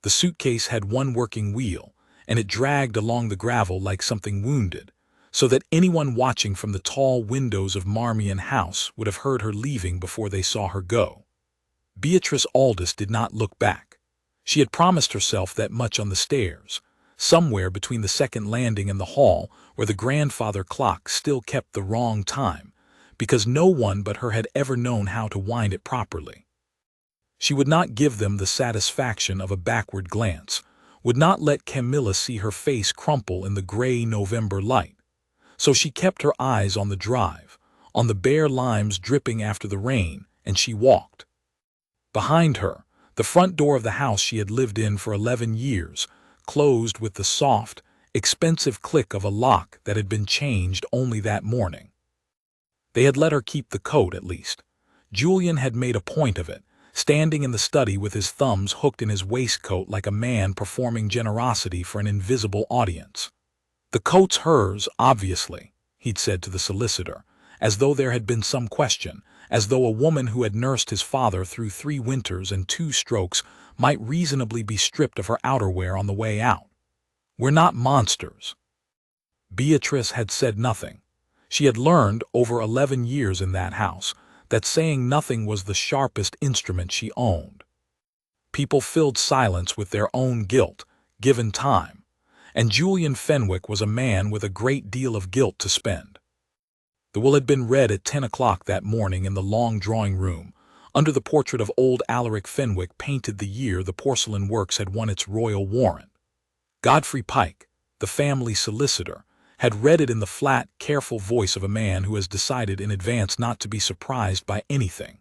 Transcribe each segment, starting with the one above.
The suitcase had one working wheel, and it dragged along the gravel like something wounded, so that anyone watching from the tall windows of Marmion House would have heard her leaving before they saw her go. Beatrice Aldous did not look back. She had promised herself that much on the stairs, somewhere between the second landing and the hall, where the grandfather clock still kept the wrong time, because no one but her had ever known how to wind it properly. She would not give them the satisfaction of a backward glance, would not let Camilla see her face crumple in the gray November light. So she kept her eyes on the drive, on the bare limes dripping after the rain, and she walked. Behind her, the front door of the house she had lived in for 11 years, closed with the soft, expensive click of a lock that had been changed only that morning. They had let her keep the coat, at least. Julian had made a point of it, standing in the study with his thumbs hooked in his waistcoat like a man performing generosity for an invisible audience. "The coat's hers, obviously," he'd said to the solicitor, as though there had been some question, as though a woman who had nursed his father through 3 winters and 2 strokes might reasonably be stripped of her outerwear on the way out. "We're not monsters." Beatrice had said nothing. She had learned, over 11 years in that house, that saying nothing was the sharpest instrument she owned. People filled silence with their own guilt, given time, and Julian Fenwick was a man with a great deal of guilt to spend. The will had been read at 10 o'clock that morning in the long drawing room, under the portrait of old Alaric Fenwick painted the year the porcelain works had won its royal warrant. Godfrey Pike, the family solicitor, had read it in the flat, careful voice of a man who has decided in advance not to be surprised by anything.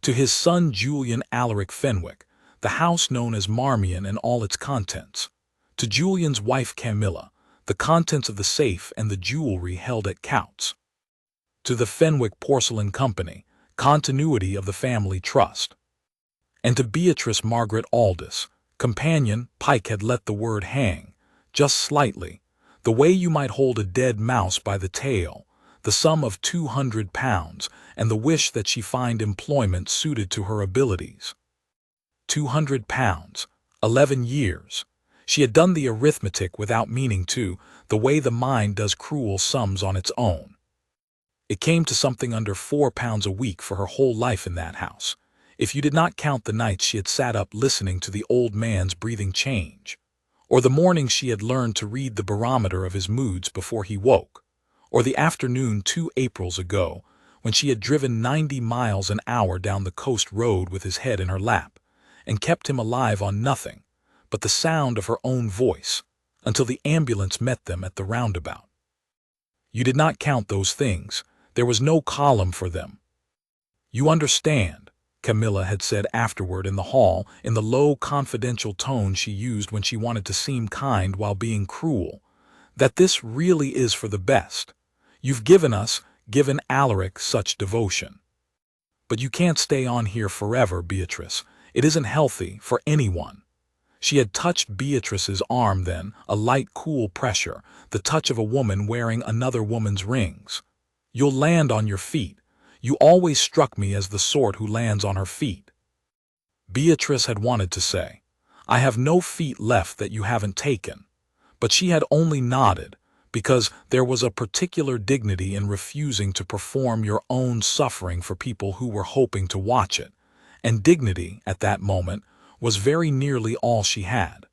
To his son Julian Alaric Fenwick, the house known as Marmion and all its contents. To Julian's wife Camilla, the contents of the safe and the jewelry held at Coutts. To the Fenwick Porcelain Company, continuity of the family trust. And to Beatrice Margaret Aldous, companion, Pike had let the word hang, just slightly, the way you might hold a dead mouse by the tail, the sum of £200, and the wish that she find employment suited to her abilities. £200, 11 years. She had done the arithmetic without meaning to, the way the mind does cruel sums on its own. It came to something under £4 a week for her whole life in that house, if you did not count the nights she had sat up listening to the old man's breathing change, or the mornings she had learned to read the barometer of his moods before he woke, or the afternoon 2 Aprils ago when she had driven 90 miles an hour down the coast road with his head in her lap, and kept him alive on nothing but the sound of her own voice, until the ambulance met them at the roundabout. You did not count those things. There was no column for them. "You understand," Camilla had said afterward in the hall, in the low, confidential tone she used when she wanted to seem kind while being cruel, "that this really is for the best. You've given Alaric such devotion. But you can't stay on here forever, Beatrice. It isn't healthy for anyone." She had touched Beatrice's arm then, a light, cool pressure, the touch of a woman wearing another woman's rings. "You'll land on your feet. You always struck me as the sort who lands on her feet." Beatrice had wanted to say, "I have no feet left that you haven't taken," but she had only nodded, because there was a particular dignity in refusing to perform your own suffering for people who were hoping to watch it, and dignity, at that moment, was very nearly all she had.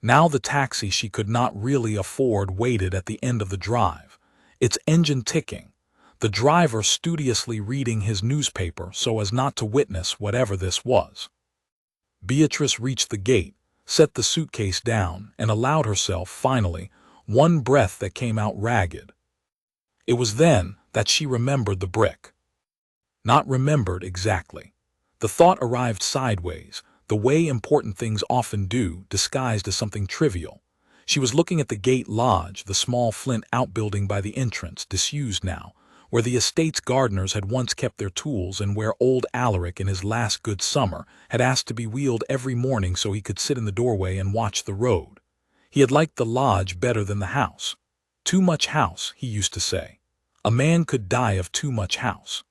Now the taxi she could not really afford waited at the end of the drive, its engine ticking, the driver studiously reading his newspaper so as not to witness whatever this was. Beatrice reached the gate, set the suitcase down, and allowed herself, finally, one breath that came out ragged. It was then that she remembered the brick. Not remembered exactly. The thought arrived sideways, the way important things often do, disguised as something trivial. She was looking at the gate lodge, the small flint outbuilding by the entrance, disused now, where the estate's gardeners had once kept their tools and where old Alaric in his last good summer had asked to be wheeled every morning so he could sit in the doorway and watch the road. He had liked the lodge better than the house. Too much house, he used to say. A man could die of too much house.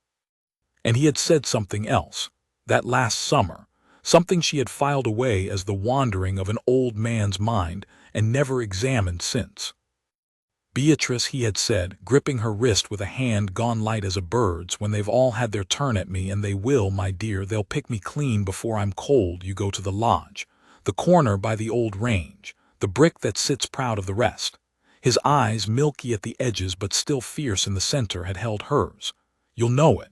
And he had said something else, that last summer, something she had filed away as the wandering of an old man's mind and never examined since. Beatrice, he had said, gripping her wrist with a hand gone light as a bird's, when they've all had their turn at me, and they will, my dear, they'll pick me clean before I'm cold. You go to the lodge, the corner by the old range, the brick that sits proud of the rest. His eyes, milky at the edges but still fierce in the center, had held hers. You'll know it.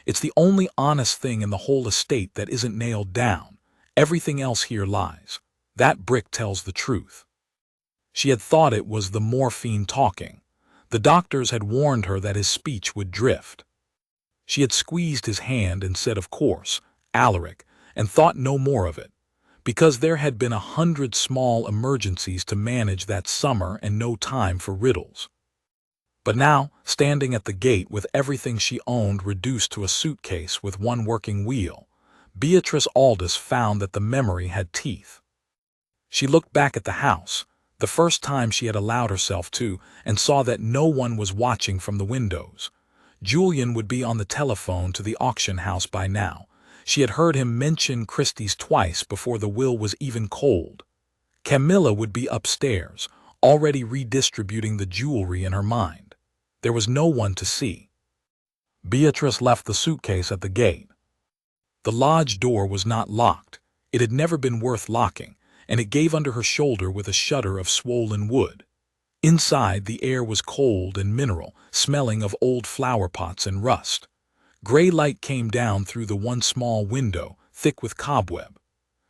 It's the only honest thing in the whole estate that isn't nailed down. Everything else here lies. That brick tells the truth. She had thought it was the morphine talking. The doctors had warned her that his speech would drift. She had squeezed his hand and said, of course, Alaric, and thought no more of it, because there had been 100 small emergencies to manage that summer and no time for riddles. But now, standing at the gate with everything she owned reduced to a suitcase with one working wheel, Beatrice Aldous found that the memory had teeth. She looked back at the house, the first time she had allowed herself to, and saw that no one was watching from the windows. Julian would be on the telephone to the auction house by now. She had heard him mention Christie's twice before the will was even cold. Camilla would be upstairs, already redistributing the jewelry in her mind. There was no one to see. Beatrice left the suitcase at the gate. The lodge door was not locked. It had never been worth locking, and it gave under her shoulder with a shudder of swollen wood. Inside, the air was cold and mineral, smelling of old flower pots and rust. Gray light came down through the one small window, thick with cobweb.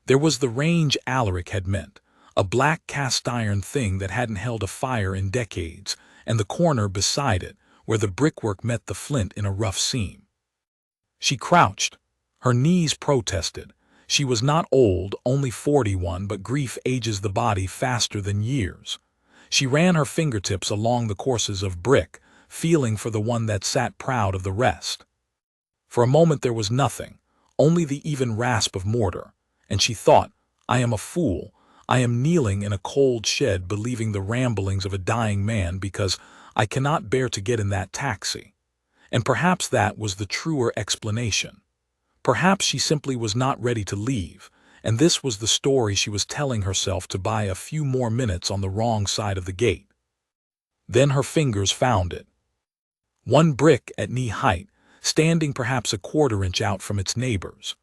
There was the range Alaric had meant, a black cast-iron thing that hadn't held a fire in decades, and the corner beside it, where the brickwork met the flint in a rough seam. She crouched. Her knees protested. She was not old, only 41, but grief ages the body faster than years. She ran her fingertips along the courses of brick, feeling for the one that sat proud of the rest. For a moment there was nothing, only the even rasp of mortar, and she thought, I am a fool. I am kneeling in a cold shed believing the ramblings of a dying man because I cannot bear to get in that taxi. And perhaps that was the truer explanation. Perhaps she simply was not ready to leave, and this was the story she was telling herself to buy a few more minutes on the wrong side of the gate. Then her fingers found it. One brick at knee height, standing perhaps a quarter-inch out from its neighbors.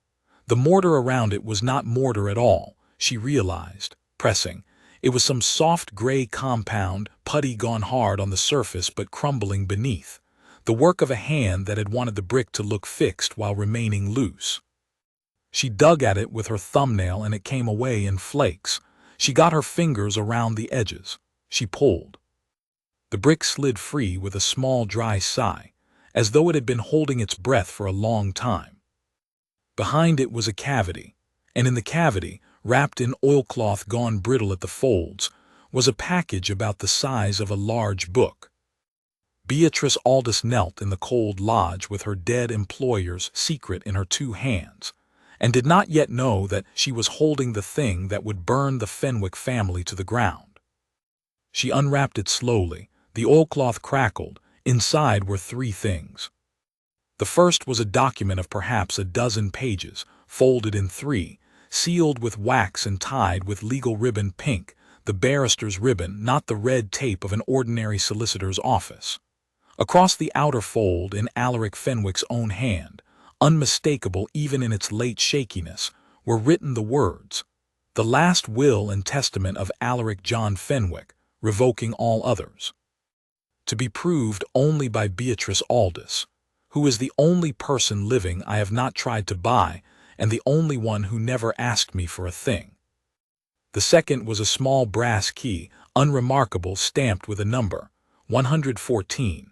The mortar around it was not mortar at all, she realized, pressing. It was some soft gray compound, putty gone hard on the surface but crumbling beneath. The work of a hand that had wanted the brick to look fixed while remaining loose. She dug at it with her thumbnail and it came away in flakes. She got her fingers around the edges. She pulled. The brick slid free with a small dry sigh, as though it had been holding its breath for a long time. Behind it was a cavity, and in the cavity, wrapped in oilcloth gone brittle at the folds, was a package about the size of a large book. Beatrice Aldous knelt in the cold lodge with her dead employer's secret in her 2 hands, and did not yet know that she was holding the thing that would burn the Fenwick family to the ground. She unwrapped it slowly. The oilcloth crackled. Inside were 3 things. The first was a document of perhaps a dozen pages, folded in 3, sealed with wax and tied with legal ribbon pink, the barrister's ribbon, not the red tape of an ordinary solicitor's office. Across the outer fold, in Alaric Fenwick's own hand, unmistakable even in its late shakiness, were written the words, "The last will and testament of Alaric John Fenwick, revoking all others." To be proved only by Beatrice Aldous, who is the only person living I have not tried to buy and the only one who never asked me for a thing. The second was a small brass key, unremarkable, stamped with a number, 114.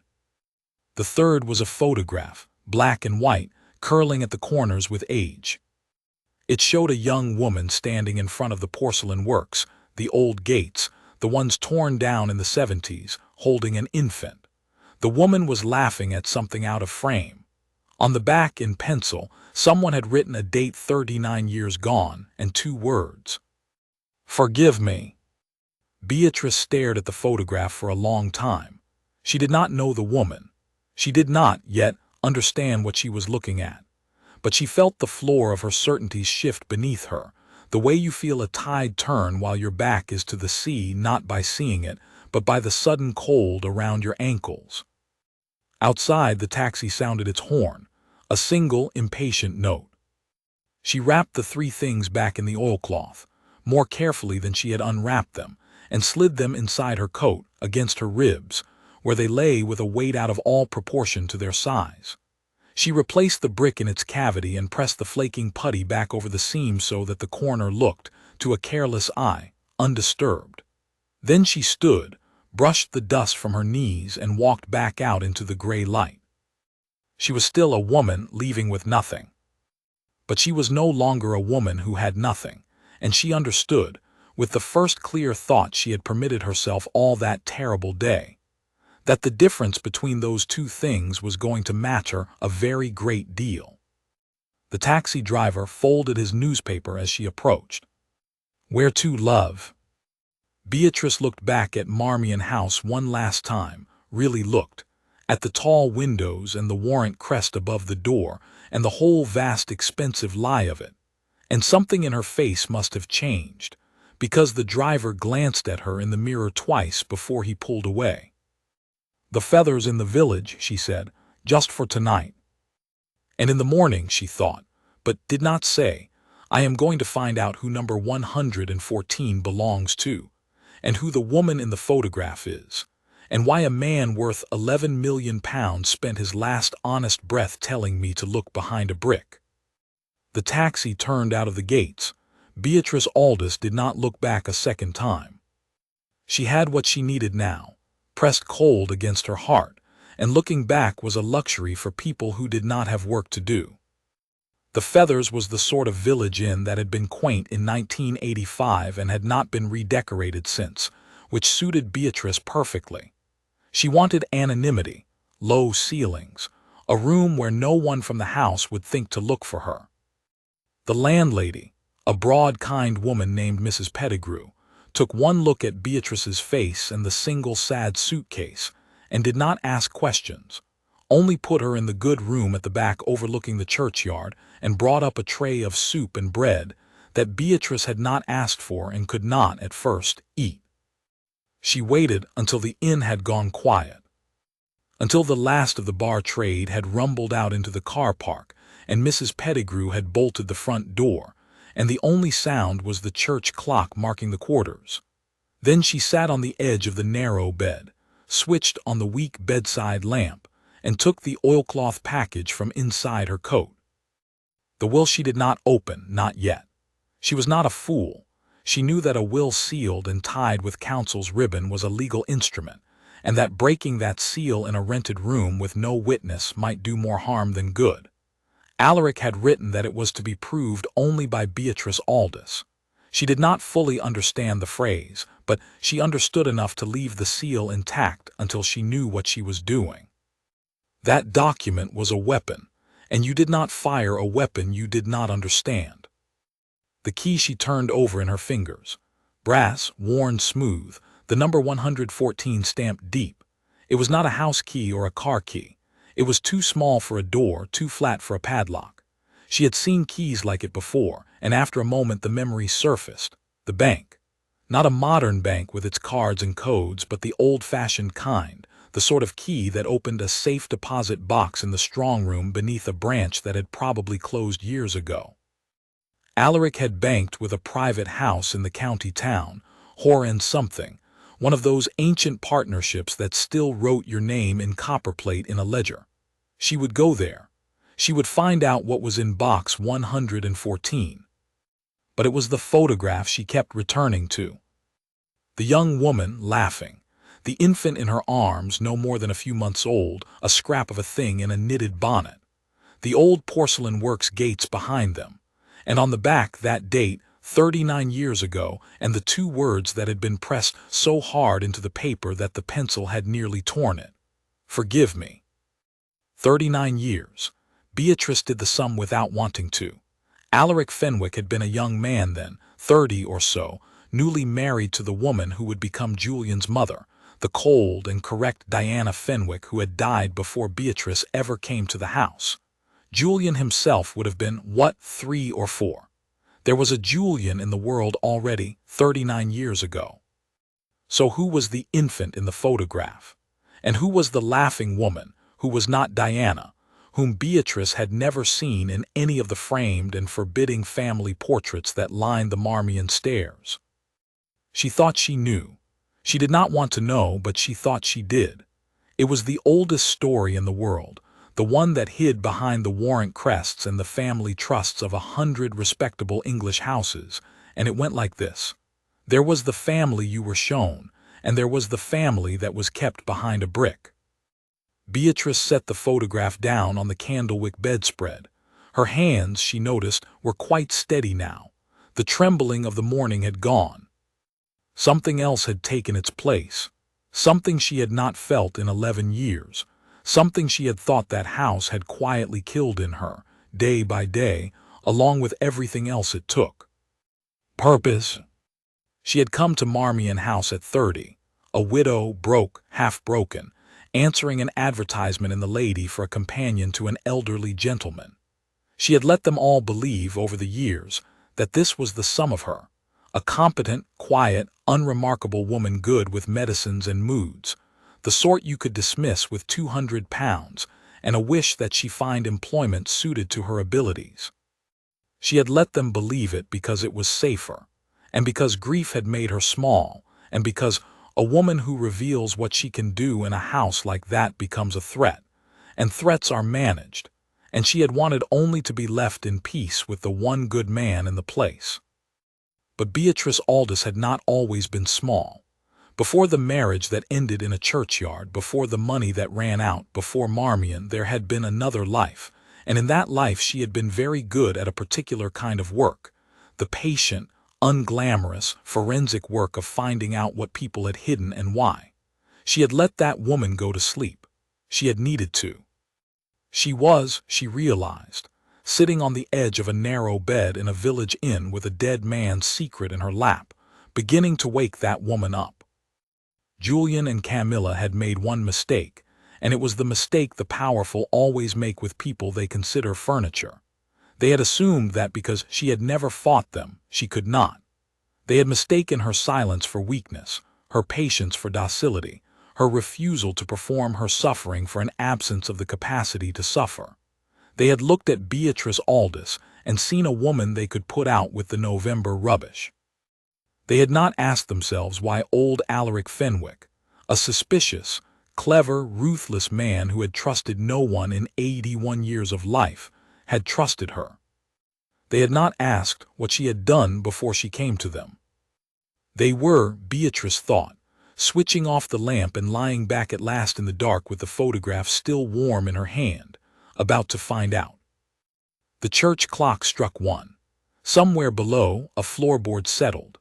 The third was a photograph, black and white, curling at the corners with age. It showed a young woman standing in front of the porcelain works, the old gates, the ones torn down in the 70s, holding an infant. The woman was laughing at something out of frame. On the back, in pencil, someone had written a date 39 years gone and 2 words. "Forgive me." Beatrice stared at the photograph for a long time. She did not know the woman. She did not, yet, understand what she was looking at. but she felt the floor of her certainties shift beneath her, the way you feel a tide turn while your back is to the sea, not by seeing it, but by the sudden cold around your ankles. Outside, the taxi sounded its horn, a single, impatient note. She wrapped the three things back in the oilcloth, more carefully than she had unwrapped them, and slid them inside her coat, against her ribs, where they lay with a weight out of all proportion to their size. She replaced the brick in its cavity and pressed the flaking putty back over the seam so that the corner looked, to a careless eye, undisturbed. Then she stood, brushed the dust from her knees, and walked back out into the gray light. She was still a woman leaving with nothing. But she was no longer a woman who had nothing, and she understood, with the first clear thought she had permitted herself all that terrible day, that the difference between those two things was going to matter a very great deal. The taxi driver folded his newspaper as she approached. "Where to, love?" Beatrice looked back at Marmion House one last time, really looked, at the tall windows and the warrant crest above the door and the whole vast expensive lie of it, and something in her face must have changed, because the driver glanced at her in the mirror twice before he pulled away. "The feathers in the village," she said, "just for tonight." And in the morning, she thought, but did not say, "I am going to find out who number 114 belongs to, and who the woman in the photograph is, and why a man worth £11 million spent his last honest breath telling me to look behind a brick." The taxi turned out of the gates. Beatrice Aldous did not look back a second time. She had what she needed now, pressed cold against her heart, and looking back was a luxury for people who did not have work to do. The Feathers was the sort of village inn that had been quaint in 1985 and had not been redecorated since, which suited Beatrice perfectly. She wanted anonymity, low ceilings, a room where no one from the house would think to look for her. The landlady, a broad, kind woman named Mrs. Pettigrew, took one look at Beatrice's face and the single sad suitcase, and did not ask questions, only put her in the good room at the back overlooking the churchyard and brought up a tray of soup and bread that Beatrice had not asked for and could not, at first, eat. She waited until the inn had gone quiet, until the last of the bar trade had rumbled out into the car park and Mrs. Pettigrew had bolted the front door, and the only sound was the church clock marking the quarters. Then she sat on the edge of the narrow bed, switched on the weak bedside lamp, and took the oilcloth package from inside her coat. The will she did not open, not yet. She was not a fool. She knew that a will sealed and tied with counsel's ribbon was a legal instrument, and that breaking that seal in a rented room with no witness might do more harm than good. Alaric had written that it was to be proved only by Beatrice Aldous. She did not fully understand the phrase, but she understood enough to leave the seal intact until she knew what she was doing. That document was a weapon, and you did not fire a weapon you did not understand. The key she turned over in her fingers. Brass, worn smooth, the number 114 stamped deep. It was not a house key or a car key. It was too small for a door, too flat for a padlock. She had seen keys like it before, and after a moment the memory surfaced. The bank. Not a modern bank with its cards and codes, but the old-fashioned kind, the sort of key that opened a safe deposit box in the strong room beneath a branch that had probably closed years ago. Alaric had banked with a private house in the county town, Hoare and something, one of those ancient partnerships that still wrote your name in copperplate in a ledger. She would go there. She would find out what was in box 114. But it was the photograph she kept returning to. The young woman, laughing. The infant in her arms, no more than a few months old, a scrap of a thing in a knitted bonnet. The old porcelain works gates behind them. And on the back that date, 39 years ago, and the two words that had been pressed so hard into the paper that the pencil had nearly torn it. "Forgive me." 39 years. Beatrice did the sum without wanting to. Alaric Fenwick had been a young man then, 30 or so, newly married to the woman who would become Julian's mother, the cold and correct Diana Fenwick who had died before Beatrice ever came to the house. Julian himself would have been, what, 3 or 4? There was a Julian in the world already 39 years ago. So who was the infant in the photograph? And who was the laughing woman, who was not Diana, whom Beatrice had never seen in any of the framed and forbidding family portraits that lined the Marmion stairs? She thought she knew. She did not want to know, but she thought she did. It was the oldest story in the world, the one that hid behind the warrant crests and the family trusts of 100 respectable English houses, and it went like this. There was the family you were shown, and there was the family that was kept behind a brick. Beatrice set the photograph down on the candlewick bedspread. Her hands, she noticed, were quite steady now. The trembling of the morning had gone. Something else had taken its place. Something she had not felt in 11 years. Something she had thought that house had quietly killed in her, day by day, along with everything else it took. Purpose. She had come to Marmion House at 30, a widow, broke, half-broken, answering an advertisement in the Lady for a companion to an elderly gentleman. She had let them all believe over the years that this was the sum of her, a competent, quiet, unremarkable woman good with medicines and moods, the sort you could dismiss with £200 and a wish that she find employment suited to her abilities. She had let them believe it because it was safer, and because grief had made her small, and because a woman who reveals what she can do in a house like that becomes a threat, and threats are managed, and she had wanted only to be left in peace with the one good man in the place. But Beatrice Aldous had not always been small. Before the marriage that ended in a churchyard, before the money that ran out, before Marmion, there had been another life, and in that life she had been very good at a particular kind of work, the patient, unglamorous, forensic work of finding out what people had hidden and why. She had let that woman go to sleep. She had needed to. She was, she realized, sitting on the edge of a narrow bed in a village inn with a dead man's secret in her lap, beginning to wake that woman up. Julian and Camilla had made one mistake, and it was the mistake the powerful always make with people they consider furniture. They had assumed that because she had never fought them, she could not. They had mistaken her silence for weakness, her patience for docility, her refusal to perform her suffering for an absence of the capacity to suffer. They had looked at Beatrice Aldous and seen a woman they could put out with the November rubbish. They had not asked themselves why old Alaric Fenwick, a suspicious, clever, ruthless man who had trusted no one in 81 years of life, had trusted her. They had not asked what she had done before she came to them. They were, Beatrice thought, switching off the lamp and lying back at last in the dark with the photograph still warm in her hand, about to find out. The church clock struck 1. Somewhere below, a floorboard settled,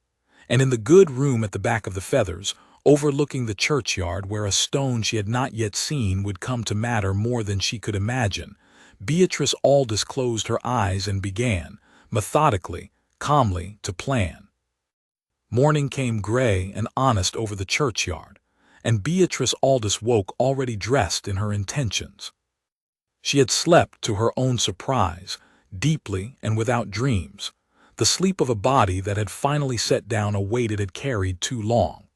and in the good room at the back of the Feathers, overlooking the churchyard where a stone she had not yet seen would come to matter more than she could imagine, Beatrice Aldous closed her eyes and began, methodically, calmly, to plan. Morning came gray and honest over the churchyard, and Beatrice Aldous woke already dressed in her intentions. She had slept, to her own surprise, deeply and without dreams, the sleep of a body that had finally set down a weight it had carried too long.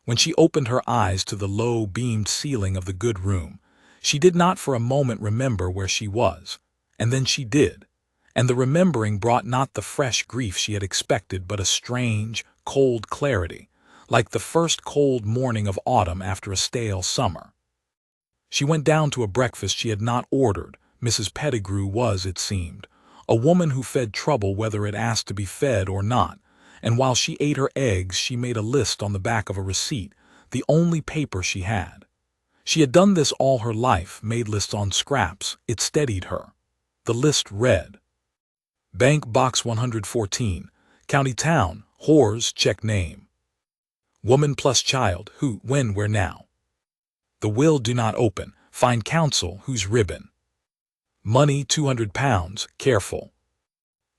When she opened her eyes to the low, beamed ceiling of the good room, she did not for a moment remember where she was, and then she did, and the remembering brought not the fresh grief she had expected but a strange, cold clarity, like the first cold morning of autumn after a stale summer. She went down to a breakfast she had not ordered. Mrs. Pettigrew was, it seemed, a woman who fed trouble whether it asked to be fed or not, and while she ate her eggs she made a list on the back of a receipt, the only paper she had. She had done this all her life, made lists on scraps. It steadied her. The list read: Bank Box 114, County Town, Whores, check name. Woman plus child, who, when, where now. The will do not open, find counsel, whose ribbon. Money £200, careful.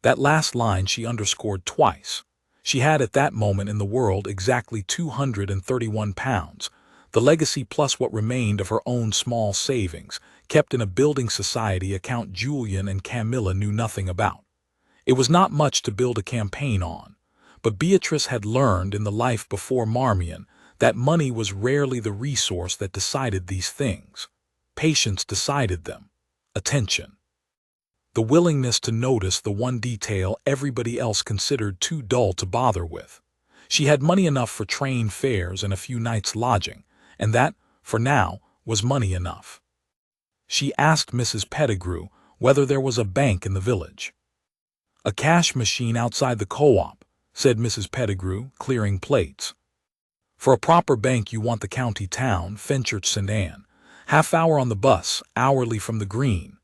That last line she underscored twice. She had at that moment in the world exactly £231, The legacy plus what remained of her own small savings, kept in a building society account Julian and Camilla knew nothing about. It was not much to build a campaign on, but Beatrice had learned in the life before Marmion that money was rarely the resource that decided these things. Patience decided them. Attention. The willingness to notice the one detail everybody else considered too dull to bother with. She had money enough for train fares and a few nights' lodging, and that, for now, was money enough. She asked Mrs. Pettigrew whether there was a bank in the village. "A cash machine outside the co-op," said Mrs. Pettigrew, clearing plates. "For a proper bank you want the county town, Fenchurch St. Anne. Half-hour on the bus, hourly from the green."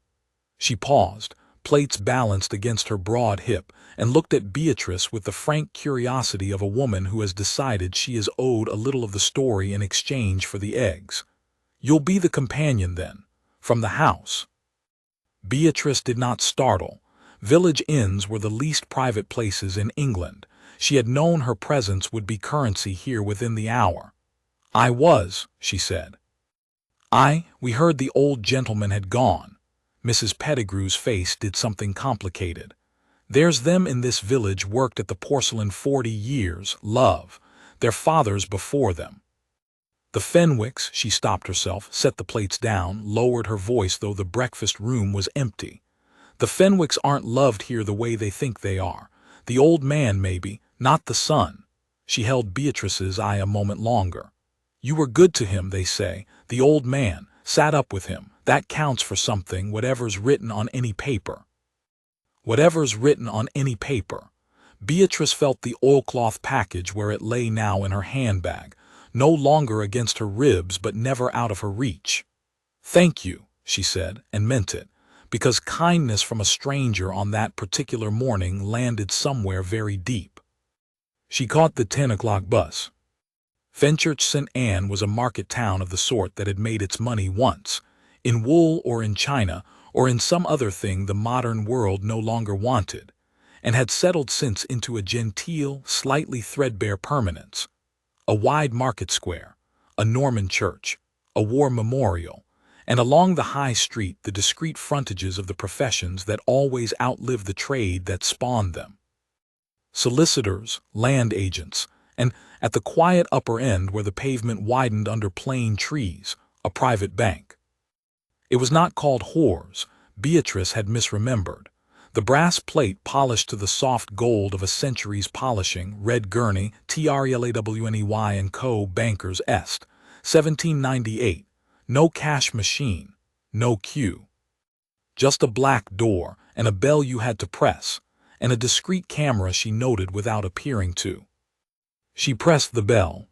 She paused, plates balanced against her broad hip, and looked at Beatrice with the frank curiosity of a woman who has decided she is owed a little of the story in exchange for the eggs. "You'll be the companion, then, from the house." Beatrice did not startle. Village inns were the least private places in England. She had known her presence would be currency here within the hour. "I was," she said. We heard the old gentleman had gone." Mrs. Pettigrew's face did something complicated. "There's them in this village worked at the porcelain 40 years, love. Their fathers before them. The Fenwicks," she stopped herself, set the plates down, lowered her voice though the breakfast room was empty. "The Fenwicks aren't loved here the way they think they are. The old man, maybe, not the son." She held Beatrice's eye a moment longer. "You were good to him, they say. The old man. Sat up with him. That counts for something, whatever's written on any paper." Whatever's written on any paper. Beatrice felt the oilcloth package where it lay now in her handbag, no longer against her ribs but never out of her reach. "Thank you," she said, and meant it, because kindness from a stranger on that particular morning landed somewhere very deep. She caught the 10 o'clock bus. Fenchurch St. Anne was a market town of the sort that had made its money once, in wool or in China or in some other thing the modern world no longer wanted, and had settled since into a genteel, slightly threadbare permanence. A wide market square, a Norman church, a war memorial, and along the high street the discreet frontages of the professions that always outlive the trade that spawned them. Solicitors, land agents, and at the quiet upper end where the pavement widened under plane trees, a private bank. It was not called Whores. Beatrice had misremembered. The brass plate polished to the soft gold of a century's polishing, red gurney, TRELAWNEY & Co. Bankers Est, 1798. No cash machine, no queue. Just a black door and a bell you had to press, and a discreet camera she noted without appearing to. She pressed the bell.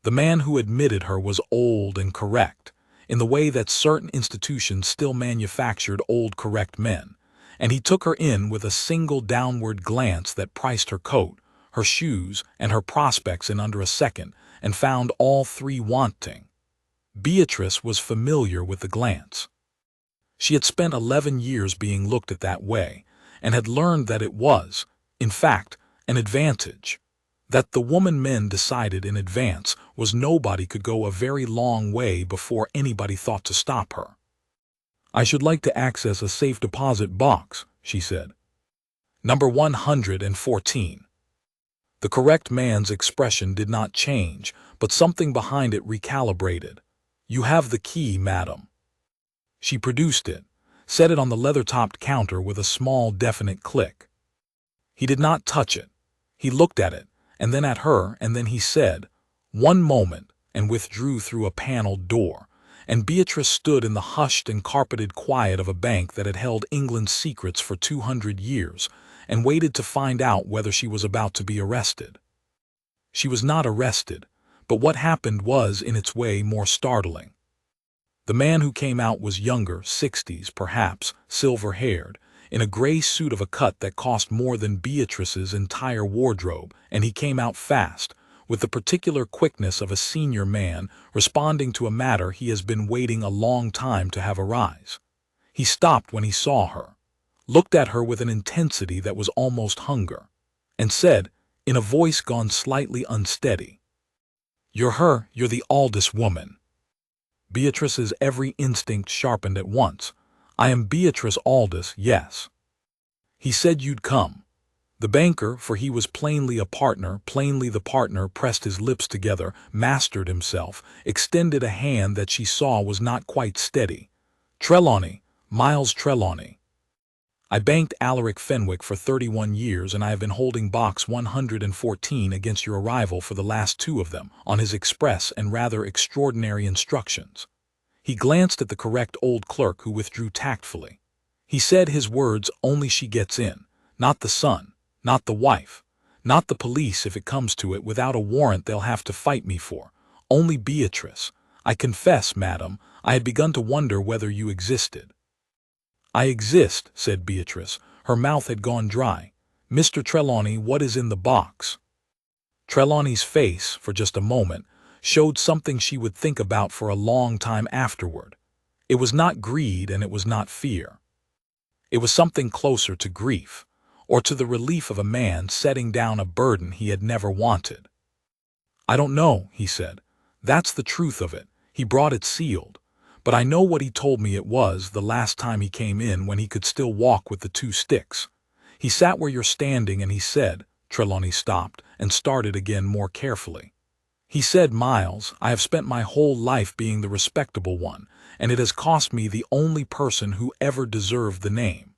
The man who admitted her was old and correct, in the way that certain institutions still manufactured old correct men, and he took her in with a single downward glance that priced her coat, her shoes, and her prospects in under a second, and found all three wanting. Beatrice was familiar with the glance. She had spent 11 years being looked at that way, and had learned that it was, in fact, an advantage. That the woman men decided in advance was nobody could go a very long way before anybody thought to stop her. "I should like to access a safe deposit box," she said. "Number 114. The correct man's expression did not change, but something behind it recalibrated. "You have the key, madam." She produced it, set it on the leather-topped counter with a small definite click. He did not touch it. He looked at it, and then at her, and then he said, "One moment," and withdrew through a paneled door, and Beatrice stood in the hushed and carpeted quiet of a bank that had held England's secrets for 200 years, and waited to find out whether she was about to be arrested. She was not arrested, but what happened was, in its way, more startling. The man who came out was younger, 60s perhaps, silver-haired, in a gray suit of a cut that cost more than Beatrice's entire wardrobe, and he came out fast, with the particular quickness of a senior man responding to a matter he has been waiting a long time to have arise. He stopped when he saw her, looked at her with an intensity that was almost hunger, and said, in a voice gone slightly unsteady, You're her, you're the Aldous woman. Beatrice's every instinct sharpened at once. I am Beatrice Aldous, yes. He said you'd come. The banker, for he was plainly a partner, plainly the partner, pressed his lips together, mastered himself, extended a hand that she saw was not quite steady. Trelawney, Miles Trelawney. I banked Alaric Fenwick for 31 years, and I have been holding box 114 against your arrival for the last 2 of them, on his express and rather extraordinary instructions. He glanced at the correct old clerk, who withdrew tactfully. He said his words, only she gets in, not the son, not the wife, not the police if it comes to it. Without a warrant they'll have to fight me for. Only Beatrice. I confess, madam, I had begun to wonder whether you existed. I exist, said Beatrice. Her mouth had gone dry. Mr. Trelawney, what is in the box? Trelawney's face, for just a moment, showed something she would think about for a long time afterward. It was not greed and it was not fear. It was something closer to grief, or to the relief of a man setting down a burden he had never wanted. I don't know, he said. That's the truth of it. He brought it sealed. But I know what he told me it was the last time he came in, when he could still walk with the 2 sticks. He sat where you're standing and he said, Trelawney stopped and started again more carefully. He said, Miles, I have spent my whole life being the respectable one, and it has cost me the only person who ever deserved the name.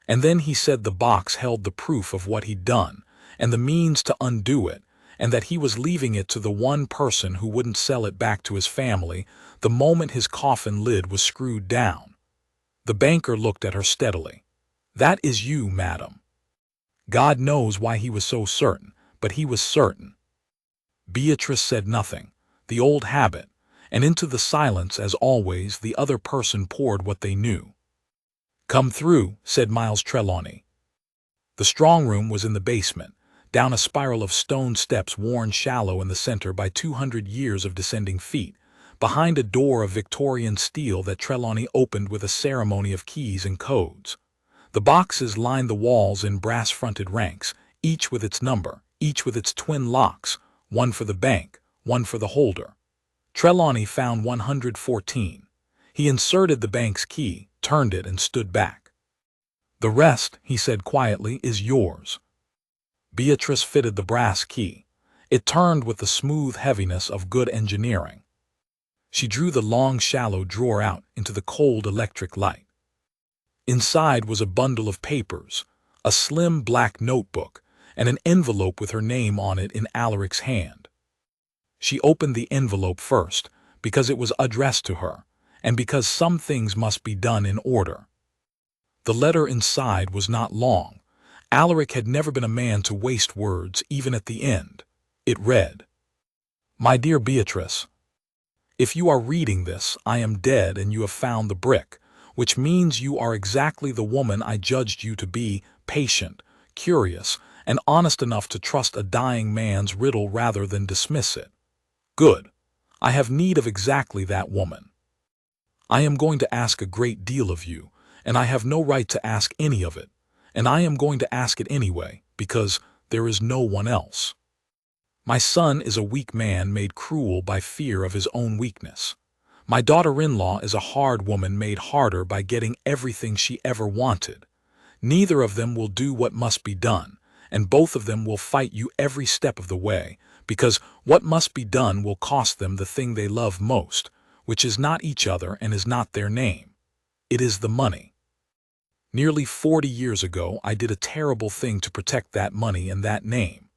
And then he said the box held the proof of what he'd done, and the means to undo it, and that he was leaving it to the one person who wouldn't sell it back to his family the moment his coffin lid was screwed down. The banker looked at her steadily. That is you, madam. God knows why he was so certain, but he was certain. Beatrice said nothing, the old habit, and into the silence, as always, the other person poured what they knew. Come through, said Miles Trelawney. The strong room was in the basement, down a spiral of stone steps worn shallow in the center by 200 years of descending feet, behind a door of Victorian steel that Trelawney opened with a ceremony of keys and codes. The boxes lined the walls in brass-fronted ranks, each with its number, each with its twin locks, one for the bank, one for the holder. Trelawney found 114. He inserted the bank's key, turned it, and stood back. The rest, he said quietly, is yours. Beatrice fitted the brass key. It turned with the smooth heaviness of good engineering. She drew the long, shallow drawer out into the cold electric light. Inside was a bundle of papers, a slim black notebook, and an envelope with her name on it in Alaric's hand. She opened the envelope first, because it was addressed to her, and because some things must be done in order. The letter inside was not long. Alaric had never been a man to waste words, even at the end. It read, My dear Beatrice, if you are reading this, I am dead and you have found the brick, which means you are exactly the woman I judged you to be, patient, curious, and honest enough to trust a dying man's riddle rather than dismiss it. Good. I have need of exactly that woman. I am going to ask a great deal of you, and I have no right to ask any of it, and I am going to ask it anyway, because there is no one else. My son is a weak man made cruel by fear of his own weakness. My daughter-in-law is a hard woman made harder by getting everything she ever wanted. Neither of them will do what must be done, and both of them will fight you every step of the way, because what must be done will cost them the thing they love most, which is not each other and is not their name. It is the money. Nearly 40 years ago, I did a terrible thing to protect that money and that name.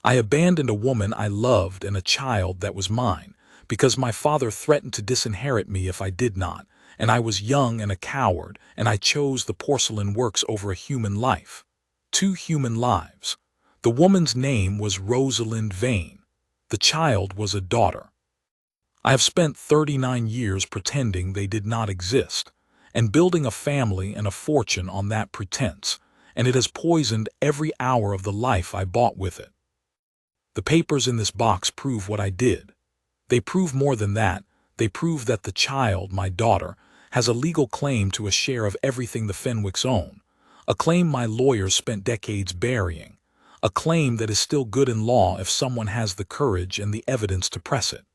I abandoned a woman I loved and a child that was mine, because my father threatened to disinherit me if I did not, and I was young and a coward, and I chose the porcelain works over a human life. 2 human lives. The woman's name was Rosalind Vane. The child was a daughter. I have spent 39 years pretending they did not exist, and building a family and a fortune on that pretense, and it has poisoned every hour of the life I bought with it. The papers in this box prove what I did. They prove more than that. They prove that the child, my daughter, has a legal claim to a share of everything the Fenwicks own, a claim my lawyers spent decades burying, a claim that is still good in law if someone has the courage and the evidence to press it.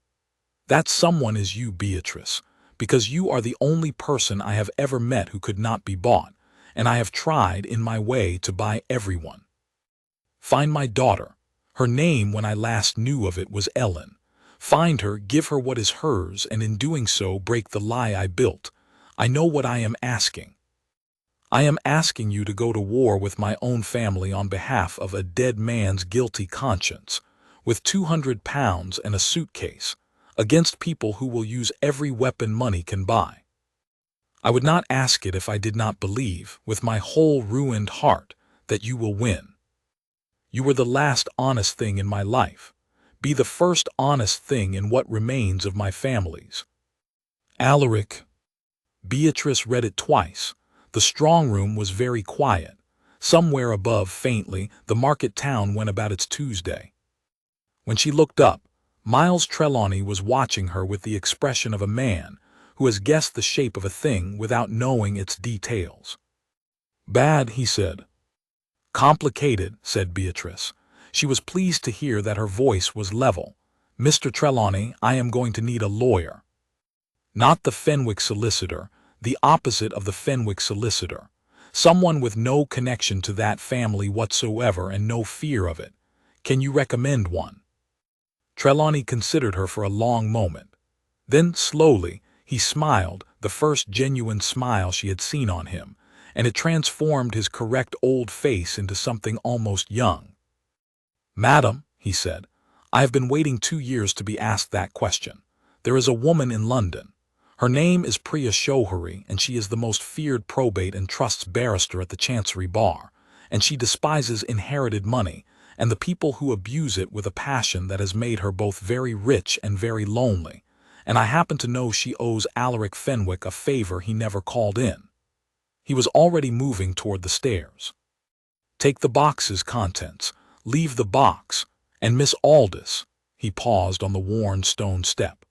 That someone is you, Beatrice, because you are the only person I have ever met who could not be bought, and I have tried in my way to buy everyone. Find my daughter. Her name when I last knew of it was Ellen. Find her, give her what is hers, and in doing so break the lie I built. I know what I am asking. I am asking you to go to war with my own family on behalf of a dead man's guilty conscience, with £200 and a suitcase, against people who will use every weapon money can buy. I would not ask it if I did not believe, with my whole ruined heart, that you will win. You were the last honest thing in my life. Be the first honest thing in what remains of my family's. Alaric. Beatrice read it twice. The strong room was very quiet. Somewhere above, faintly, the market town went about its Tuesday. When she looked up, Miles Trelawney was watching her with the expression of a man who has guessed the shape of a thing without knowing its details. "Bad," he said. "Complicated," said Beatrice. She was pleased to hear that her voice was level. "Mr. Trelawney, I am going to need a lawyer." Not the Fenwick solicitor, the opposite of the Fenwick solicitor. Someone with no connection to that family whatsoever and no fear of it. Can you recommend one? Trelawney considered her for a long moment. Then, slowly, he smiled, the first genuine smile she had seen on him, and it transformed his correct old face into something almost young. "Madam," he said, "I have been waiting 2 years to be asked that question. There is a woman in London. Her name is Priya Shohari, and she is the most feared probate and trusts barrister at the Chancery Bar, and she despises inherited money and the people who abuse it with a passion that has made her both very rich and very lonely, and I happen to know she owes Alaric Fenwick a favor he never called in." He was already moving toward the stairs. "Take the box's contents, leave the box, and Miss Aldous," he paused on the worn stone step.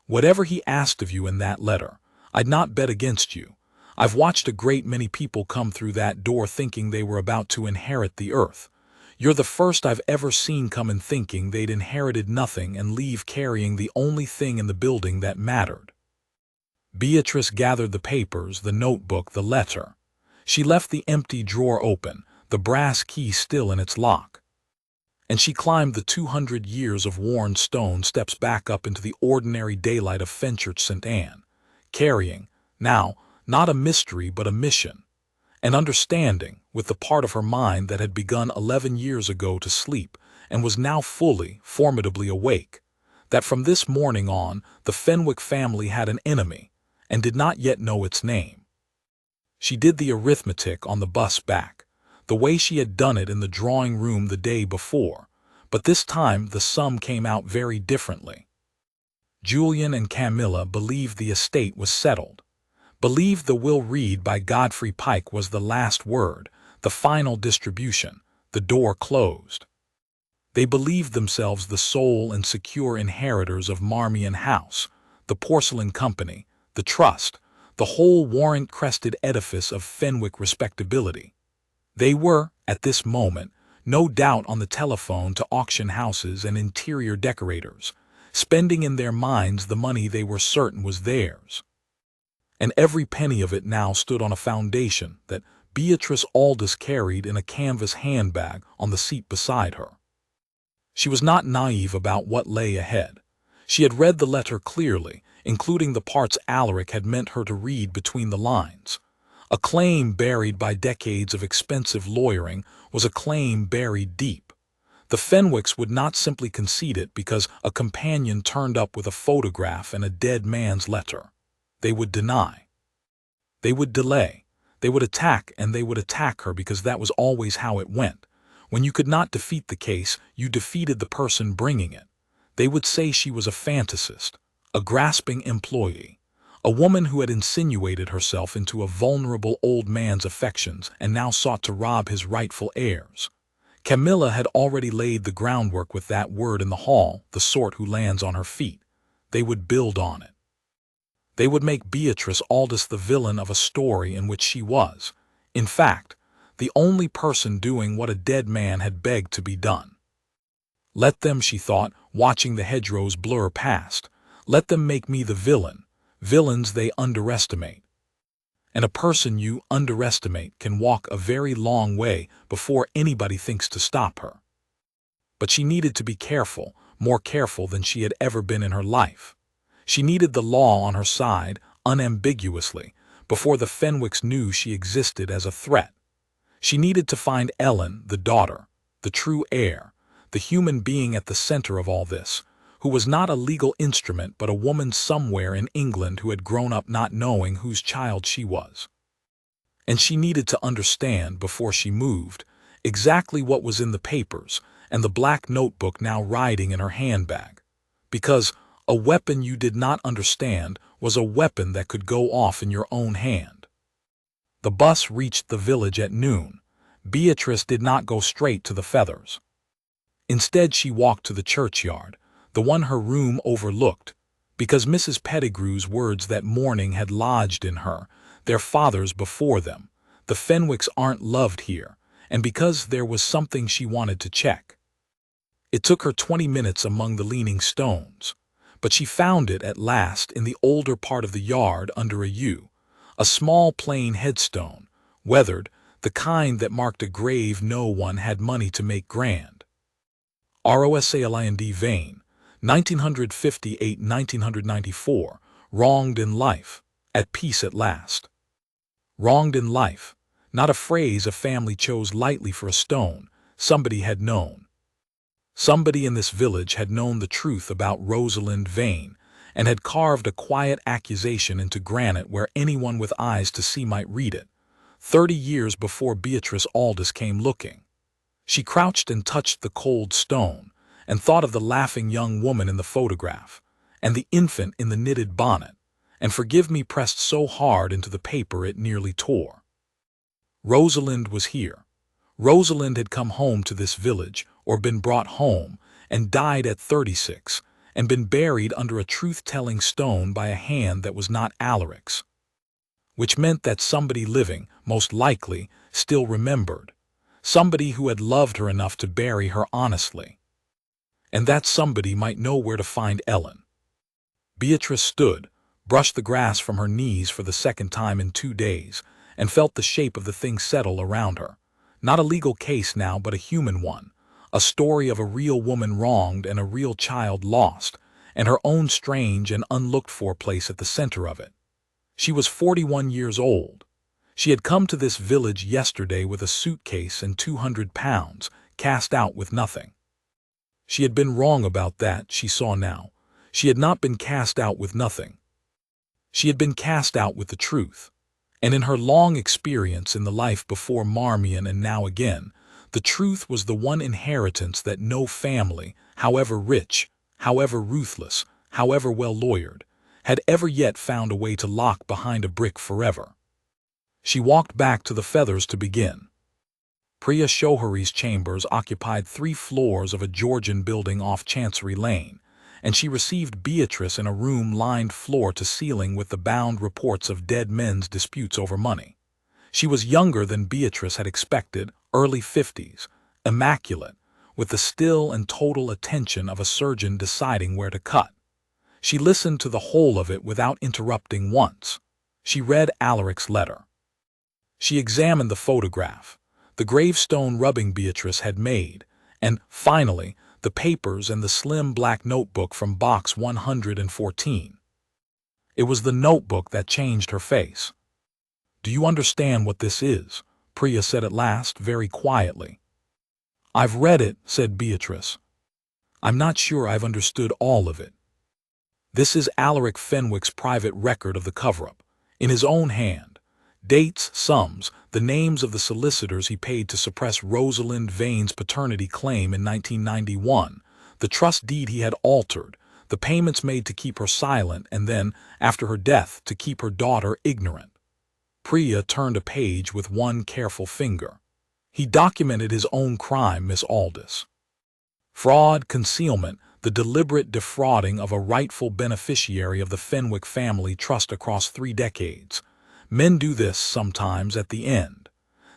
"Whatever he asked of you in that letter, I'd not bet against you. I've watched a great many people come through that door thinking they were about to inherit the earth. You're the first I've ever seen come in thinking they'd inherited nothing and leave carrying the only thing in the building that mattered." Beatrice gathered the papers, the notebook, the letter. She left the empty drawer open, the brass key still in its lock. And she climbed the 200 years of worn stone steps back up into the ordinary daylight of Fenchurch St. Anne, carrying, now, not a mystery but a mission, an understanding with the part of her mind that had begun 11 years ago to sleep and was now fully, formidably awake, that from this morning on the Fenwick family had an enemy and did not yet know its name. She did the arithmetic on the bus back, the way she had done it in the drawing room the day before, but this time the sum came out very differently. Julian and Camilla believed the estate was settled, believed the will read by Godfrey Pike was the last word, the final distribution, the door closed. They believed themselves the sole and secure inheritors of Marmion House, the porcelain company, the trust, the whole warrant-crested edifice of Fenwick respectability. They were, at this moment, no doubt on the telephone to auction houses and interior decorators, spending in their minds the money they were certain was theirs. And every penny of it now stood on a foundation that Beatrice Aldous carried in a canvas handbag on the seat beside her. She was not naive about what lay ahead. She had read the letter clearly, including the parts Alaric had meant her to read between the lines. A claim buried by decades of expensive lawyering was a claim buried deep. The Fenwicks would not simply concede it because a companion turned up with a photograph and a dead man's letter. They would deny. They would delay. They would attack, and they would attack her because that was always how it went. When you could not defeat the case, you defeated the person bringing it. They would say she was a fantasist, a grasping employee, a woman who had insinuated herself into a vulnerable old man's affections and now sought to rob his rightful heirs. Camilla had already laid the groundwork with that word in the hall, the sort who lands on her feet. They would build on it. They would make Beatrice Aldous the villain of a story in which she was, in fact, the only person doing what a dead man had begged to be done. Let them, she thought, watching the hedgerows blur past. Let them make me the villain. Villains they underestimate. And a person you underestimate can walk a very long way before anybody thinks to stop her. But she needed to be careful, more careful than she had ever been in her life. She needed the law on her side, unambiguously, before the Fenwicks knew she existed as a threat. She needed to find Ellen, the daughter, the true heir, the human being at the center of all this, who was not a legal instrument but a woman somewhere in England who had grown up not knowing whose child she was. And she needed to understand, before she moved, exactly what was in the papers and the black notebook now riding in her handbag. Because a weapon you did not understand was a weapon that could go off in your own hand. The bus reached the village at noon. Beatrice did not go straight to the Feathers. Instead, she walked to the churchyard, the one her room overlooked, because Mrs. Pettigrew's words that morning had lodged in her, their fathers before them. The Fenwicks aren't loved here, and because there was something she wanted to check. It took her 20 minutes among the leaning stones, but she found it at last in the older part of the yard under a yew, a small plain headstone, weathered, the kind that marked a grave no one had money to make grand. Rosalind Vane, 1958–1994, wronged in life, at peace at last. Wronged in life, not a phrase a family chose lightly for a stone. Somebody had known. Somebody in this village had known the truth about Rosalind Vane and had carved a quiet accusation into granite where anyone with eyes to see might read it, 30 years before Beatrice Aldous came looking. She crouched and touched the cold stone, and thought of the laughing young woman in the photograph, and the infant in the knitted bonnet, and "Forgive me" pressed so hard into the paper it nearly tore. Rosalind was here. Rosalind had come home to this village, or been brought home, and died at 36, and been buried under a truth-telling stone by a hand that was not Alaric's. Which meant that somebody living, most likely, still remembered. Somebody who had loved her enough to bury her honestly. And that somebody might know where to find Ellen. Beatrice stood, brushed the grass from her knees for the second time in 2 days, and felt the shape of the thing settle around her. Not a legal case now, but a human one. A story of a real woman wronged and a real child lost, and her own strange and unlooked-for place at the center of it. She was 41 years old. She had come to this village yesterday with a suitcase and 200 pounds, cast out with nothing. She had been wrong about that, she saw now. She had not been cast out with nothing. She had been cast out with the truth. And in her long experience in the life before Marmion and now again, the truth was the one inheritance that no family, however rich, however ruthless, however well-lawyered, had ever yet found a way to lock behind a brick forever. She walked back to the Feathers to begin. Priya Shohari's chambers occupied 3 floors of a Georgian building off Chancery Lane, and she received Beatrice in a room lined floor to ceiling with the bound reports of dead men's disputes over money. She was younger than Beatrice had expected, early 50s, immaculate, with the still and total attention of a surgeon deciding where to cut. She listened to the whole of it without interrupting once. She read Alaric's letter. She examined the photograph, the gravestone rubbing Beatrice had made, and, finally, the papers and the slim black notebook from box 114. It was the notebook that changed her face. "Do you understand what this is?" Priya said at last, very quietly. "I've read it," said Beatrice. "I'm not sure I've understood all of it. This is Alaric Fenwick's private record of the cover-up, in his own hand. Dates, sums, the names of the solicitors he paid to suppress Rosalind Vane's paternity claim in 1991, the trust deed he had altered, the payments made to keep her silent and then, after her death, to keep her daughter ignorant." Priya turned a page with one careful finger. "He documented his own crime, Miss Aldous. Fraud, concealment, the deliberate defrauding of a rightful beneficiary of the Fenwick family trust across 3 decades. Men do this sometimes at the end.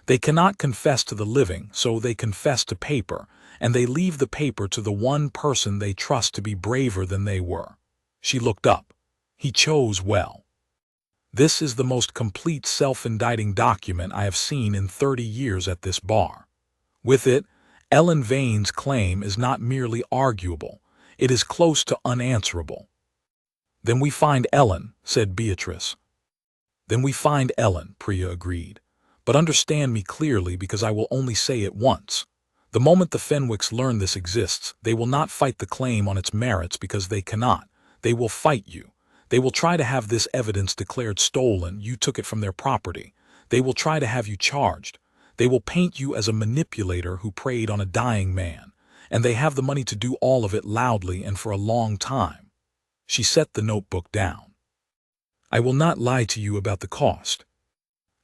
They cannot confess to the living, so they confess to paper, and they leave the paper to the one person they trust to be braver than they were. She looked up. He chose well. This is the most complete self-indicting document I have seen in 30 years at this bar. With it, Ellen Vane's claim is not merely arguable, it is close to unanswerable. "Then we find Ellen," said Beatrice. "Then we find Ellen," Priya agreed. "But understand me clearly, because I will only say it once. The moment the Fenwicks learn this exists, they will not fight the claim on its merits because they cannot. They will fight you. They will try to have this evidence declared stolen, you took it from their property. They will try to have you charged. They will paint you as a manipulator who preyed on a dying man, and they have the money to do all of it loudly and for a long time." She set the notebook down. "I will not lie to you about the cost.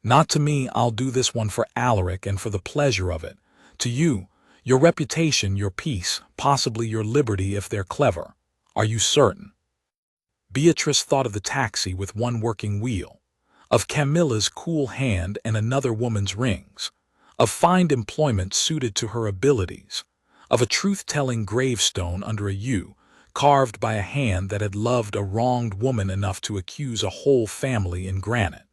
Not to me, I'll do this one for Alaric and for the pleasure of it. To you, your reputation, your peace, possibly your liberty if they're clever. Are you certain?" Beatrice thought of the taxi with one working wheel, of Camilla's cool hand and another woman's rings, of fine employment suited to her abilities, of a truth-telling gravestone under a U, carved by a hand that had loved a wronged woman enough to accuse a whole family in granite.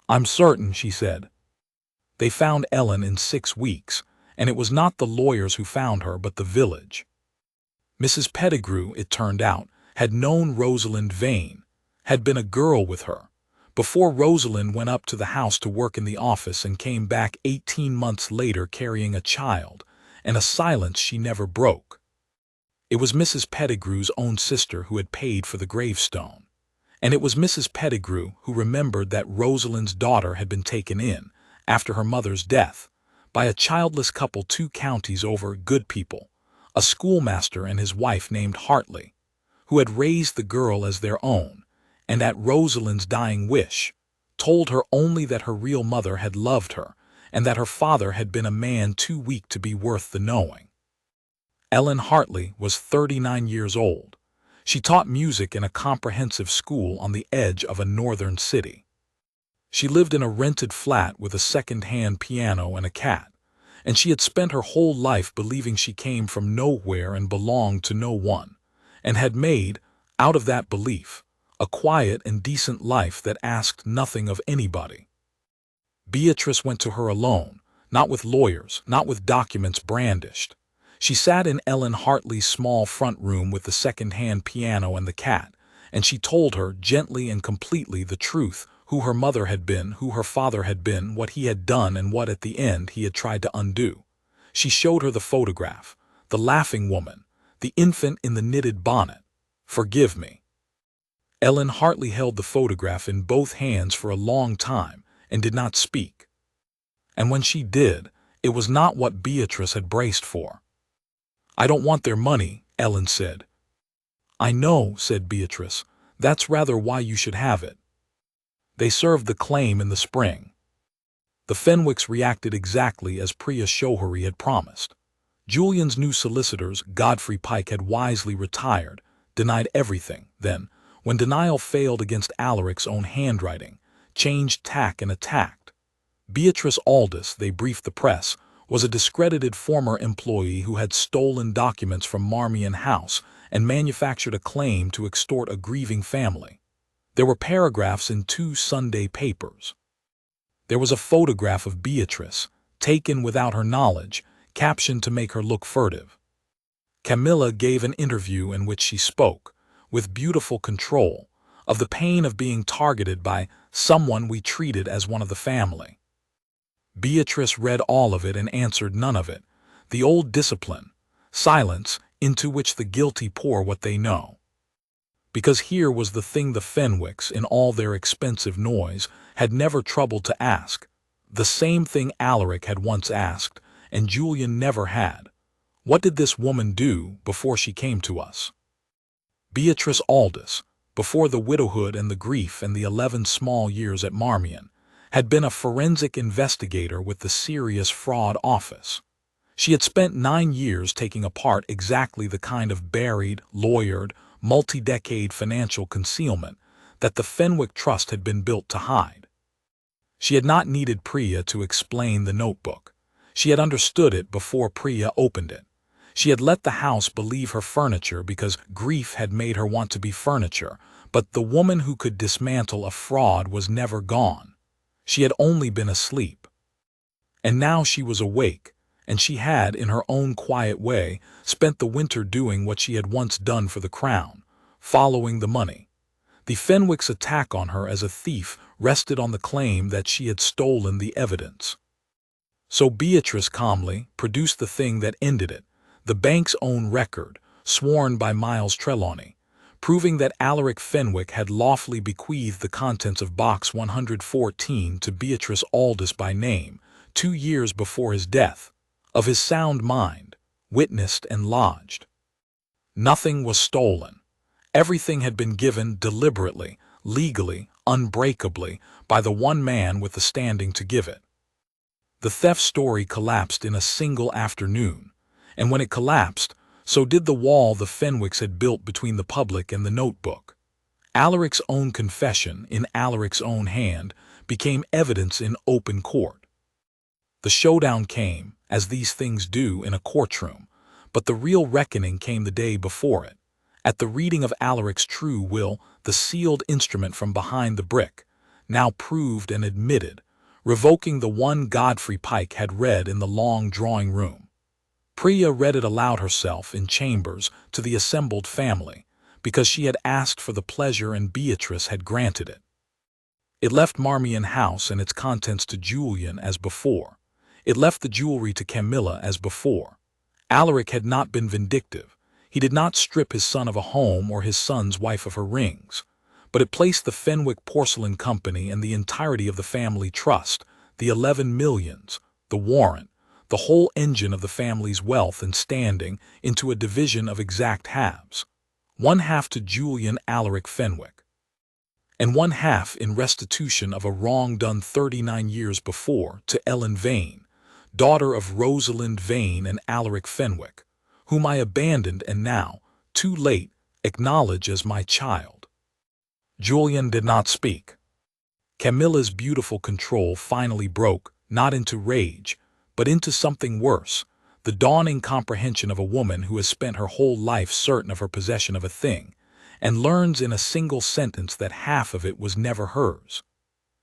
"I'm certain," she said. "They found Ellen in 6 weeks, and it was not the lawyers who found her but the village." Mrs. Pettigrew, it turned out, had known Rosalind Vane, had been a girl with her, before Rosalind went up to the house to work in the office and came back 18 months later carrying a child, and a silence she never broke. It was Mrs. Pettigrew's own sister who had paid for the gravestone, and it was Mrs. Pettigrew who remembered that Rosalind's daughter had been taken in, after her mother's death, by a childless couple 2 counties over, good people, a schoolmaster and his wife named Hartley, who had raised the girl as their own, and at Rosalind's dying wish, told her only that her real mother had loved her, and that her father had been a man too weak to be worth the knowing. Ellen Hartley was 39 years old. She taught music in a comprehensive school on the edge of a northern city. She lived in a rented flat with a second-hand piano and a cat, and she had spent her whole life believing she came from nowhere and belonged to no one, and had made, out of that belief, a quiet and decent life that asked nothing of anybody. Beatrice went to her alone, not with lawyers, not with documents brandished. She sat in Ellen Hartley's small front room with the second-hand piano and the cat, and she told her, gently and completely, the truth, who her mother had been, who her father had been, what he had done, and what at the end he had tried to undo. She showed her the photograph, the laughing woman, the infant in the knitted bonnet. "Forgive me." Ellen Hartley held the photograph in both hands for a long time and did not speak. And when she did, it was not what Beatrice had braced for. "I don't want their money," Ellen said. "I know," said Beatrice. "That's rather why you should have it. They served the claim in the spring." The Fenwicks reacted exactly as Priya Shohari had promised. Julian's new solicitors, Godfrey Pike, had wisely retired, denied everything, then, when denial failed against Alaric's own handwriting, changed tack and attacked. Beatrice Aldous, they briefed the press, was a discredited former employee who had stolen documents from Marmion House and manufactured a claim to extort a grieving family. There were paragraphs in 2 Sunday papers. There was a photograph of Beatrice, taken without her knowledge, captioned to make her look furtive. Camilla gave an interview in which she spoke, with beautiful control, of the pain of being targeted by someone we treated as one of the family. Beatrice read all of it and answered none of it, the old discipline, silence, into which the guilty pour what they know. Because here was the thing the Fenwicks, in all their expensive noise, had never troubled to ask, the same thing Alaric had once asked, and Julian never had. What did this woman do before she came to us? Beatrice Aldous, before the widowhood and the grief and the 11 small years at Marmion, had been a forensic investigator with the Serious Fraud Office. She had spent 9 years taking apart exactly the kind of buried, lawyered, multi-decade financial concealment that the Fenwick Trust had been built to hide. She had not needed Priya to explain the notebook. She had understood it before Priya opened it. She had let the house believe her furniture because grief had made her want to be furniture, but the woman who could dismantle a fraud was never gone. She had only been asleep. And now she was awake, and she had, in her own quiet way, spent the winter doing what she had once done for the crown, following the money. The Fenwick's attack on her as a thief rested on the claim that she had stolen the evidence. So Beatrice calmly produced the thing that ended it, the bank's own record, sworn by Miles Trelawney, proving that Alaric Fenwick had lawfully bequeathed the contents of Box 114 to Beatrice Aldous by name, 2 years before his death, of his sound mind, witnessed and lodged. Nothing was stolen. Everything had been given deliberately, legally, unbreakably, by the one man with the standing to give it. The theft story collapsed in a single afternoon, and when it collapsed, so did the wall the Fenwicks had built between the public and the notebook. Alaric's own confession, in Alaric's own hand, became evidence in open court. The showdown came, as these things do in a courtroom, but the real reckoning came the day before it, at the reading of Alaric's true will, the sealed instrument from behind the brick, now proved and admitted, revoking the one Godfrey Pike had read in the long drawing-room. Priya read it aloud herself in chambers to the assembled family, because she had asked for the pleasure and Beatrice had granted it. It left Marmion House and its contents to Julian as before. It left the jewelry to Camilla as before. Alaric had not been vindictive. He did not strip his son of a home or his son's wife of her rings. But it placed the Fenwick Porcelain Company and the entirety of the family trust, the 11 millions, the warrant, the whole engine of the family's wealth and standing, into a division of exact halves. 1/2 to Julian Alaric Fenwick, and 1/2 in restitution of a wrong done 39 years before to Ellen Vane, daughter of Rosalind Vane and Alaric Fenwick, whom I abandoned and now, too late, acknowledge as my child. Julian did not speak. Camilla's beautiful control finally broke, not into rage, but into something worse, the dawning comprehension of a woman who has spent her whole life certain of her possession of a thing, and learns in a single sentence that half of it was never hers.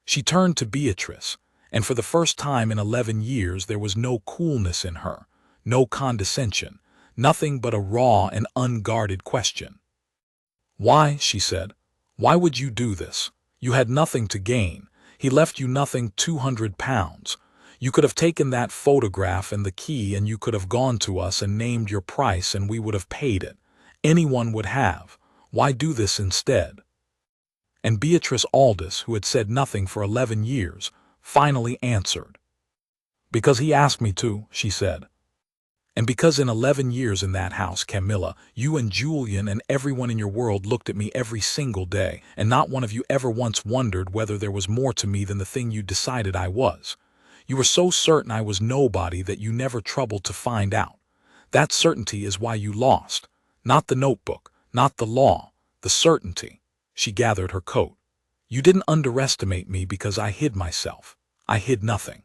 She turned to Beatrice, and for the first time in 11 years there was no coolness in her, no condescension, nothing but a raw and unguarded question. "Why," she said, "why would you do this? You had nothing to gain. He left you nothing, £200. You could have taken that photograph and the key and you could have gone to us and named your price and we would have paid it. Anyone would have. Why do this instead?" And Beatrice Aldous, who had said nothing for 11 years, finally answered. "Because he asked me to," she said. "And because in 11 years in that house, Camilla, you and Julian and everyone in your world looked at me every single day, and not one of you ever once wondered whether there was more to me than the thing you decided I was. You were so certain I was nobody that you never troubled to find out. That certainty is why you lost. Not the notebook, not the law, the certainty." She gathered her coat. "You didn't underestimate me because I hid myself. I hid nothing.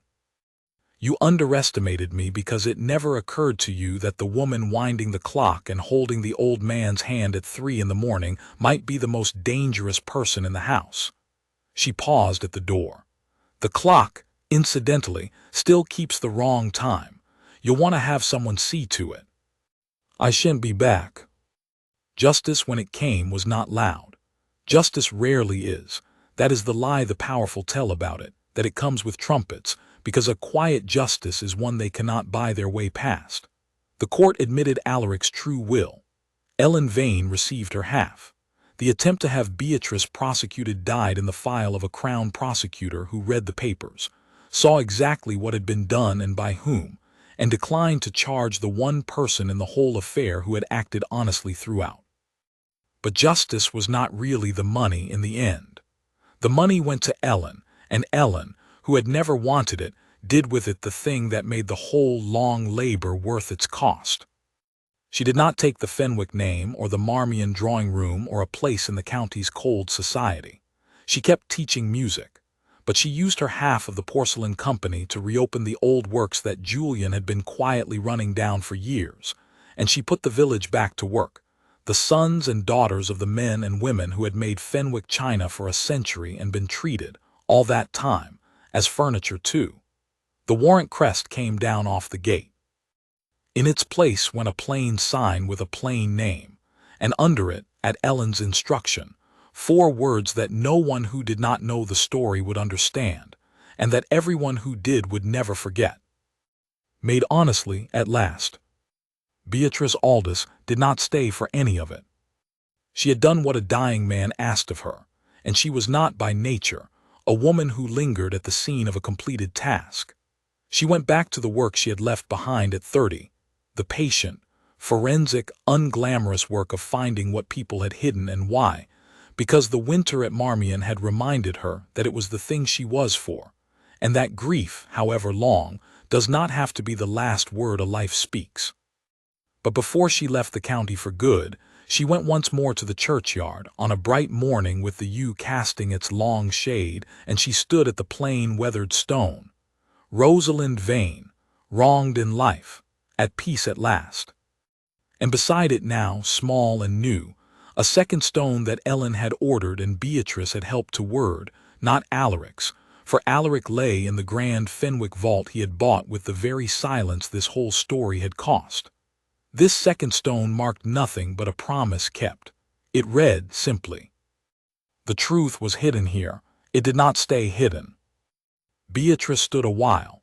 You underestimated me because it never occurred to you that the woman winding the clock and holding the old man's hand at 3 in the morning might be the most dangerous person in the house." She paused at the door. "The clock, incidentally, still keeps the wrong time. You'll want to have someone see to it." "I shan't be back." Justice, when it came, was not loud. Justice rarely is. That is the lie the powerful tell about it, that it comes with trumpets, because a quiet justice is one they cannot buy their way past. The court admitted Alaric's true will. Ellen Vane received her half. The attempt to have Beatrice prosecuted died in the file of a Crown prosecutor who read the papers, saw exactly what had been done and by whom, and declined to charge the one person in the whole affair who had acted honestly throughout. But justice was not really the money in the end. The money went to Ellen, and Ellen, who had never wanted it, did with it the thing that made the whole long labor worth its cost. She did not take the Fenwick name or the Marmion drawing-room or a place in the county's cold society. She kept teaching music. but she used her half of the porcelain company to reopen the old works that Julian had been quietly running down for years, and she put the village back to work, the sons and daughters of the men and women who had made Fenwick china for a century and been treated, all that time, as furniture too. The warrant crest came down off the gate. In its place went a plain sign with a plain name, and under it, at Ellen's instruction, 4 words that no one who did not know the story would understand, and that everyone who did would never forget. Made honestly at last. Beatrice Aldous did not stay for any of it. She had done what a dying man asked of her, and she was not by nature a woman who lingered at the scene of a completed task. She went back to the work she had left behind at 30, the patient, forensic, unglamorous work of finding what people had hidden and why, because the winter at Marmion had reminded her that it was the thing she was for, and that grief, however long, does not have to be the last word a life speaks. But before she left the county for good, she went once more to the churchyard on a bright morning with the yew casting its long shade, and she stood at the plain weathered stone. Rosalind Vane, wronged in life, at peace at last. And beside it now, small and new, a second stone that Ellen had ordered and Beatrice had helped to word, not Alaric's, for Alaric lay in the grand Fenwick vault he had bought with the very silence this whole story had cost. This second stone marked nothing but a promise kept. It read simply, "The truth was hidden here. It did not stay hidden." Beatrice stood a while.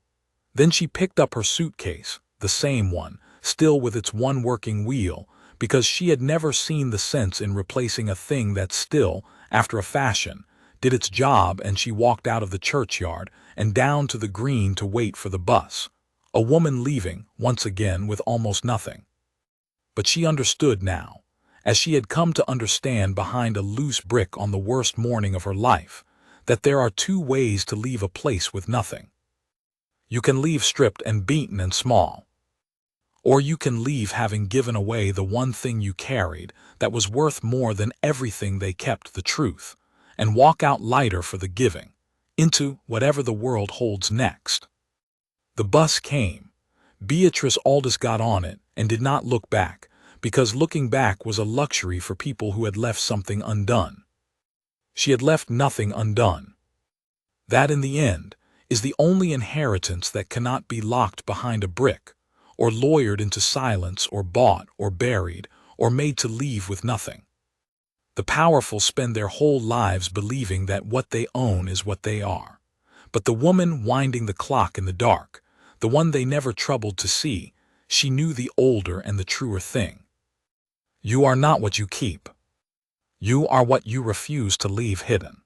Then she picked up her suitcase, the same one, still with its one working wheel, because she had never seen the sense in replacing a thing that still, after a fashion, did its job, and she walked out of the churchyard and down to the green to wait for the bus, a woman leaving, once again, with almost nothing. But she understood now, as she had come to understand behind a loose brick on the worst morning of her life, that there are 2 ways to leave a place with nothing. You can leave stripped and beaten and small. Or you can leave having given away the one thing you carried that was worth more than everything they kept, the truth, and walk out lighter for the giving, into whatever the world holds next. The bus came. Beatrice Aldous got on it and did not look back, because looking back was a luxury for people who had left something undone. She had left nothing undone. That, in the end, is the only inheritance that cannot be locked behind a brick, or lawyered into silence, or bought, or buried, or made to leave with nothing. The powerful spend their whole lives believing that what they own is what they are. But the woman winding the clock in the dark, the one they never troubled to see, she knew the older and the truer thing. You are not what you keep. You are what you refuse to leave hidden.